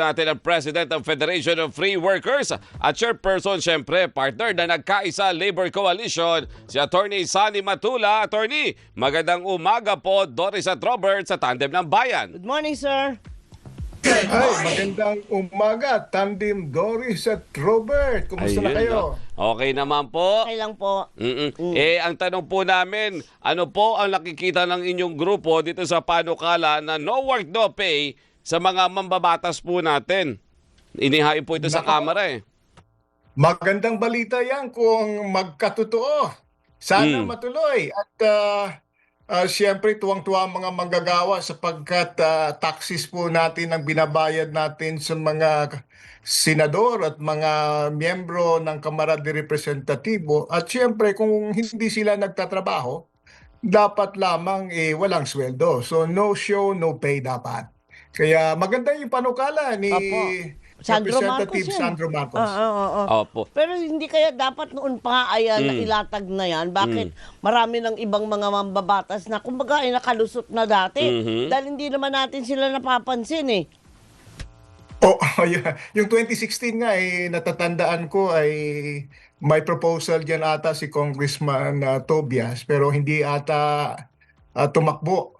natin ang President ng Federation of Free Workers at Chairperson, syempre, partner na nagkaisa Labor Coalition, si Attorney Sunny Matula. Attorney, magandang umaga po, Doris at Robert sa Tandem ng Bayan. Good morning, sir. Ay, magandang umaga, Tandem Doris at Robert. Kumusta na Ayun, kayo? no? Okay naman po. Okay lang po. Ang tanong po namin, ano po ang nakikita ng inyong grupo dito sa panukala na no work, no pay sa mga mambabatas po natin? Inihain po ito sa Nako. Kamara eh. Magandang balita yan kung magkatotoo. Sana matuloy. At siyempre, tuwang-tuwa ang mga manggagawa sapagkat taxes po natin ang binabayad natin sa mga senador at mga miyembro ng Kamara de Representatibo. At siyempre, kung hindi sila nagtatrabaho, dapat lamang walang sweldo. So no show, no pay dapat. Kaya maganda yung panukala ni Opo. Sandro Representative Marcos yan. Sandro Marcos. Oo. Opo. Pero hindi kaya dapat noon pa ay ilatag na yan? Bakit marami ng ibang mga mambabatas na kumbaga ay nakalusot na dati? Dahil hindi naman natin sila napapansin eh. Oh, yeah. Yung 2016 nga natatandaan ko ay may proposal diyan ata si Congressman Tobias pero hindi ata tumakbo.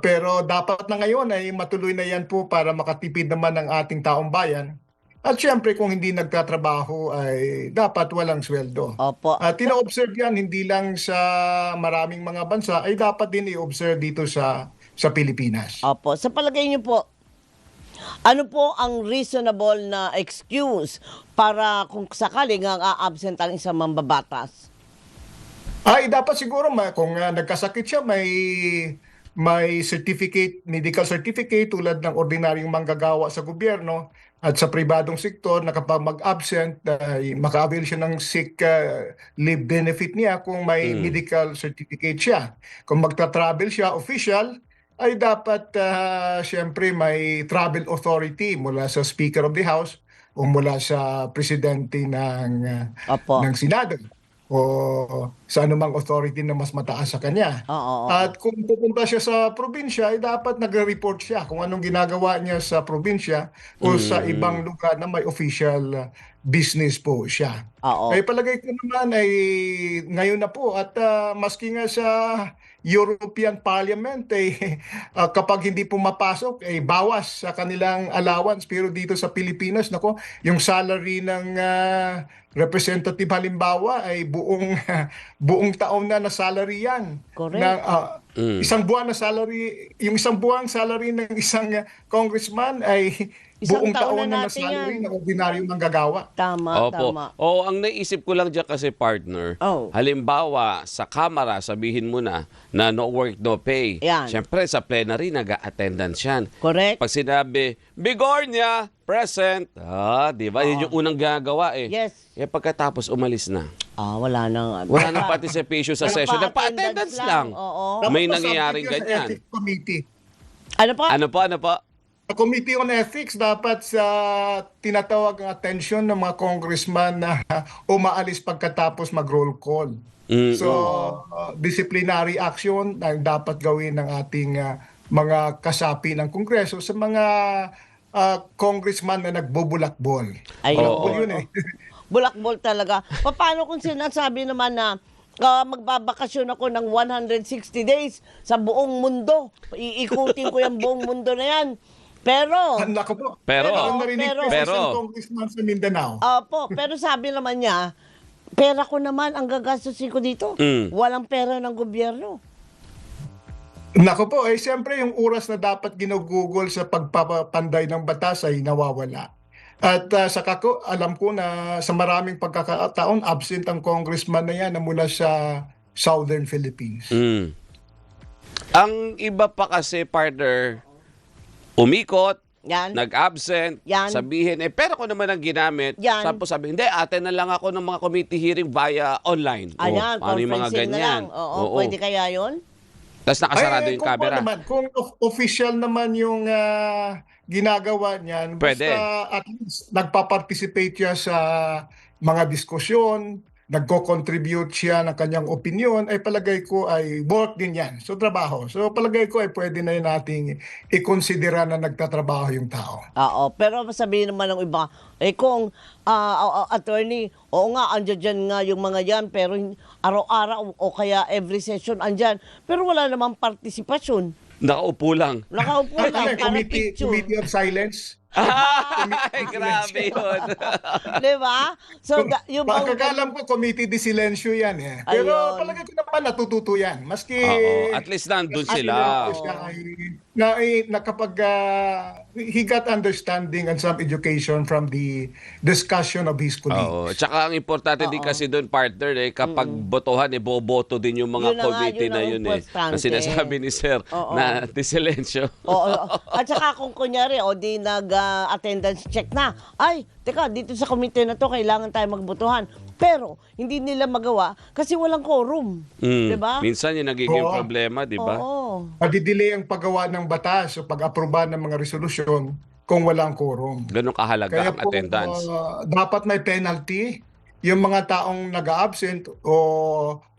Pero dapat na ngayon ay matuloy na yan po para makatipid naman ang ating taong bayan. At syempre kung hindi nagtatrabaho ay dapat walang sweldo. Opo. At tina-observe yan hindi lang sa maraming mga bansa ay dapat din i-observe dito sa Pilipinas. Opo. Sa palagay niyo po, ano po ang reasonable na excuse para kung sakaling absent ang isang mambabatas? Ay dapat siguro kung nagkasakit siya may certificate, medical certificate tulad ng ordinaryong manggagawa sa gobyerno at sa pribadong sektor na kapag mag-absent, maka-avail siya ng sick leave benefit niya kung may medical certificate siya. Kung magta-travel siya, official, ay dapat siyempre may travel authority mula sa Speaker of the House o mula sa Presidente Opo. ng Senado o sa anumang authority na mas mataas sa kanya. Oo. At kung pupunta siya sa probinsya, ay dapat nagre-report siya kung anong ginagawa niya sa probinsya o sa ibang lugar na may official business po siya. Oo. Ay palagay ko naman ay ngayon na po at maski nga sa European Parliament kapag hindi pumapasok ay bawas sa kanilang allowance, pero dito sa Pilipinas nako yung salary ng representative halimbawa ay buong taon na salary yan. Correct. Na isang buwan na salary, yung isang buwang salary ng isang congressman ay Isang buong taon taon na na natin salary yan. ng ordinaryong manggagawa. Tama, Opo. tama. Oo, ang naisip ko lang dyan kasi, partner, Oh. halimbawa, sa Kamara, sabihin mo na no work, no pay. Yan. Siyempre, sa plenary, nag-attendance yan. Correct. Pag sinabi, Bigornia, present. Di ba? Yun yung unang gagawa eh. Yes. Pagkatapos, umalis na. Wala nang Wala nang participation sa session. Nagpa-attendance Nagpa-attendance lang. Oo. May Tapos nangyayaring subject yan sa ganyan. Ethics Committee. Ano po? Ano po? Sa Committee on Ethics, dapat sa tinatawag ang atensyon ng mga congressman na umaalis pagkatapos mag-roll call. So, disciplinary action ang dapat gawin ng ating mga kasapi ng Kongreso sa mga congressman na nagbubulakbol. Ay, Bulakbol oo. yun eh. Bulakbol talaga. Paano kung sinasabi naman na magbabakasyon ako ng 160 days sa buong mundo? Iikutin ko yung buong mundo na yan. Pero, Nako po. Pero- Ako narinig ko sa pero- isang congressman sa Mindanao. pero sabi naman niya, pera ko naman ang gagastusin ko dito. Walang pera ng gobyerno. Nako po, siyempre yung oras na dapat ginugugol sa pagpapanday ng batas ay nawawala. At saka ko, alam ko na sa maraming pagkakataon, absent ang congressman na yan na mula sa Southern Philippines. Ang iba pa kasi, partner, umikot, Yan. nag-absent, Yan. sabihin, pera ko naman ang ginamit. Yan. Tapos sabi, hindi, atin na lang ako ng mga committee hearing via online. Ayan, ano yung mga conferencing na ganyan. lang. Oo, pwede kaya yun? Tapos nakasarado yung kung camera. naman, kung official naman yung ginagawa niyan, Pwede. basta at least nagpa-participate siya sa mga diskusyon, nagko-contribute siya ng kanyang opinion, ay palagay ko ay work din yan. So trabaho. So palagay ko ay pwede na yun nating ikonsidera na nagtatrabaho yung tao. Oo, pero sabihin naman ng iba, kung attorney, oo nga, andyan dyan nga yung mga yan, pero araw-araw o kaya every session andyan, pero wala namang partisipasyon. Nakaupo lang. Nakaupo lang, para Committee, picture. Committee of Silence. Ay, grabe yun. Diba? So, yung Pagkakalam ko, Committee de Silencio yan eh. Pero Ayun. palagay ko naman natututo yan. Maski Oo, at least nandun sila. He got understanding and some education from the discussion of his colleagues. Oo. Tsaka ang importante din kasi doon, partner, kapag botohan, boboto din yung mga Yun na nga, committee yun na ang yun importante. Na sinasabi ni Sir Oo. na disilensyo. Oo. At saka kung kunyari, di nag-attendance check na, ay, teka, dito sa komite na to, kailangan tayo magbotohan. Pero, hindi nila magawa kasi walang quorum. Diba? Minsan yung nagiging Oo. problema, di ba? Oo. Madidelay ang paggawa ng batas o pag-aproba ng mga resolusyon kung walang quorum. Ganun kahalaga Kaya ang po, attendance. dapat may penalty yung mga taong nag-absent o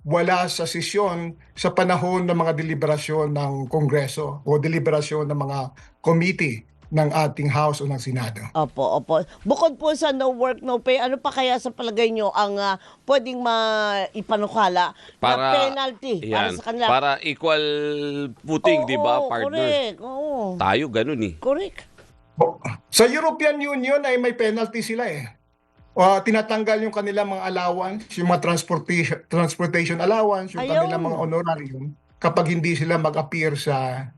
wala sa sesyon sa panahon ng mga deliberasyon ng Kongreso o deliberasyon ng mga committee ng ating House o ng Senado. Opo, opo. Bukod po sa no work, no pay, ano pa kaya sa palagay nyo ang pwedeng maipanukala na penalty para yan, sa kanila? para equal footing, di ba, partner? Correct. Oo. Tayo, ganun eh. Correct. Sa European Union ay may penalty sila eh. Tinatanggal yung kanilang mga allowance, yung mga transportation allowance, yung Ayun. kanilang mga honorarium kapag hindi sila mag-appear sa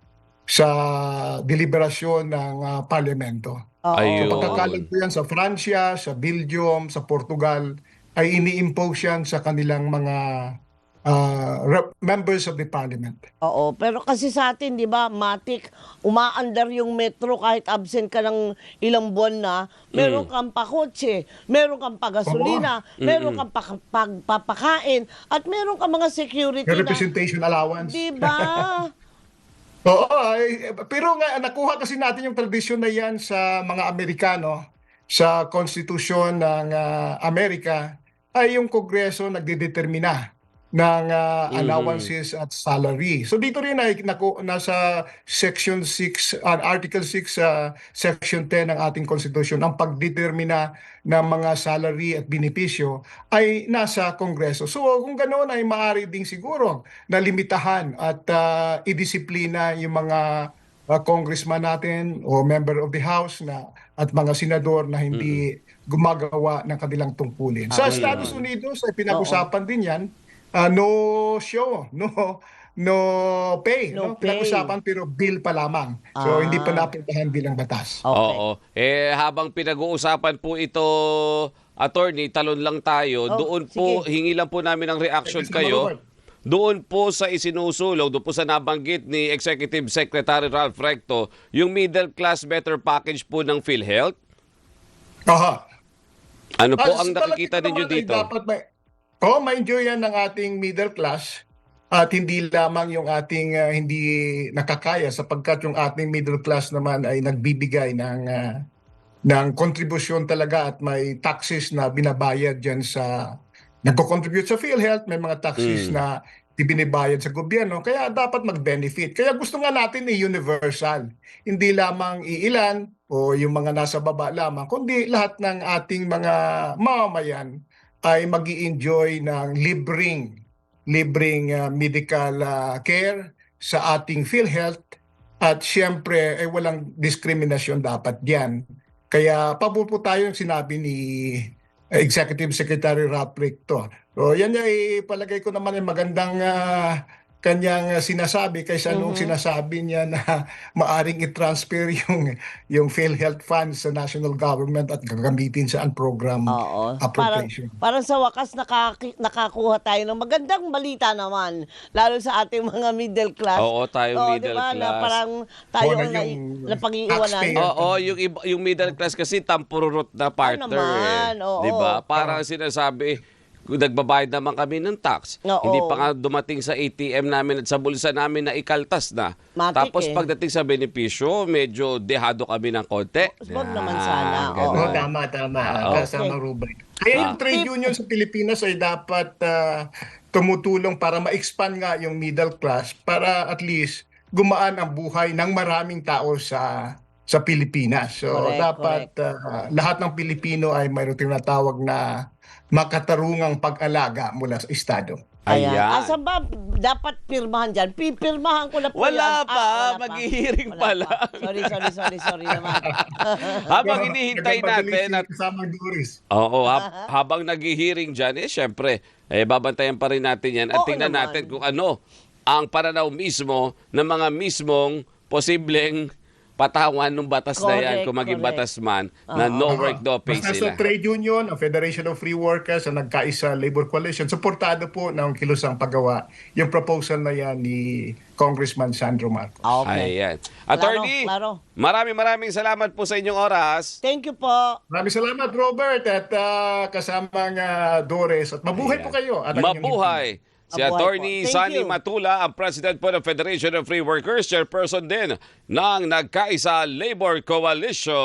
deliberasyon ng parlamento. Oo. Ayun. So pagkakalat ko yan sa Francia, sa Belgium, sa Portugal, ay ini-impose yan sa kanilang mga members of the parliament. Oo, pero kasi sa atin, di ba, matik, umaandar yung metro kahit absent ka ng ilang buwan na, meron kang pakotse, meron kang pagasolina, meron kang pagpapakain, at meron kang mga security Yung na, representation allowance. di ba? Oo, pero nga nakuha kasi natin yung tradisyon na yan sa mga Amerikano, sa konstitusyon ng Amerika, ay yung Kongreso nagdedetermina ng allowances at salary. So dito rin ay nasa Section 6, Article 6, Section 10 ng ating konstitusyon, ang pagdetermina ng mga salary at benepisyo ay nasa Kongreso. So kung ganoon ay maaari ding siguro na limitahan at idisiplina yung mga congressman natin o member of the House at mga senador na hindi gumagawa ng kanilang tungkulin. Sa Estados Unidos ay pinag-usapan din yan. No show, no pay. No No, pay. pinag-usapan pero bill pa lamang. So hindi pa napuntahan bilang batas. Okay. Oo. Habang pinag-uusapan po ito, attorney, talon lang tayo. Doon po, sige. hingi lang po namin ng reaction Sige, kayo. Robert. Doon po sa isinusulong, doon po sa nabanggit ni Executive Secretary Ralph Recto, yung middle class better package po ng PhilHealth. Aha. Ano po ang Sa nakikita palagay ko ninyo naman ay dito? dapat ma-enjoy yan ng ating middle class at hindi lamang yung ating hindi nakakaya sapagkat yung ating middle class naman ay nagbibigay ng kontribusyon talaga at may taxes na binabayad dyan sa nagko-contribute sa PhilHealth, may mga taxes na ibinibayad sa gobyerno, kaya dapat mag-benefit. Kaya gusto nga natin universal. Hindi lamang iilan o yung mga nasa baba lamang, kundi lahat ng ating mga mamamayan ay mag-i-enjoy ng libreng medical care sa ating PhilHealth at siyempre ay walang diskriminasyon dapat diyan. Kaya pabor po tayo yung sinabi ni Executive Secretary Ralph Recto. So yan ay palagay ko naman ay magandang kanyang sinasabi kaysa nung sinasabi niya na maaring i-transfer yung PhilHealth funds sa national government at gagamitin sa program Oo. appropriation. Parang sa wakas nakakuha tayo ng magandang balita naman, lalo sa ating mga middle class. Oo, tayong middle diba, Na class. parang tayo Oo, ang yung napag-iiwanan. taxpayer. Oo, yung middle class kasi tampururot na partner. naman, oo. Di ba? Parang sinasabi, nagbabayad naman kami ng tax. Oo. Hindi pa nga dumating sa ATM namin at sa bulsa namin na ikaltas na. Matik Tapos eh. pagdating sa benepisyo, medyo dehado kami ng konti. Wag naman sana, ganun. Oo, tama. Kasama Ruben. Kaya yung trade union sa Pilipinas ay dapat tumutulong para ma-expand nga yung middle class para at least gumaan ang buhay ng maraming tao sa Pilipinas. So Correct, dapat lahat ng Pilipino ay mayroong tinatawag na makatarungang pag-alaga mula sa Estado. Ayan. Ayan. Asan ba dapat pirmahan dyan? Pipirmahan ko na po Wala yan. pa, Wala maghihiring pa Wala lang. Sorry naman. Habang hinihintay natin at Kasama Doris. oo, habang naghihiring dyan, syempre, babantayan pa rin natin yan at Oo tingnan naman. natin kung ano ang pananaw mismo ng mga mismong posibleng patawan ng batas na yan Correct, kung maging correct. batas man na no work, no pay Basta sila. sa trade union, ang Federation of Free Workers, ang nagkaisa Labor Coalition, suportado po ng kilusang paggawa yung proposal na yan ni Congressman Sandro Marcos. Okay. Ayan. Attorney, Klaro. maraming salamat po sa inyong oras. Thank you po. Maraming salamat, Robert, at kasamang Doris. At mabuhay Ayan. po kayo. At ang inyong Mabuhay. Si Mabuhay Attorney po. Thank Sani you. Matula, ang President po ng Federation of Free Workers, chairperson din ng nagkaisa Labor Coalition.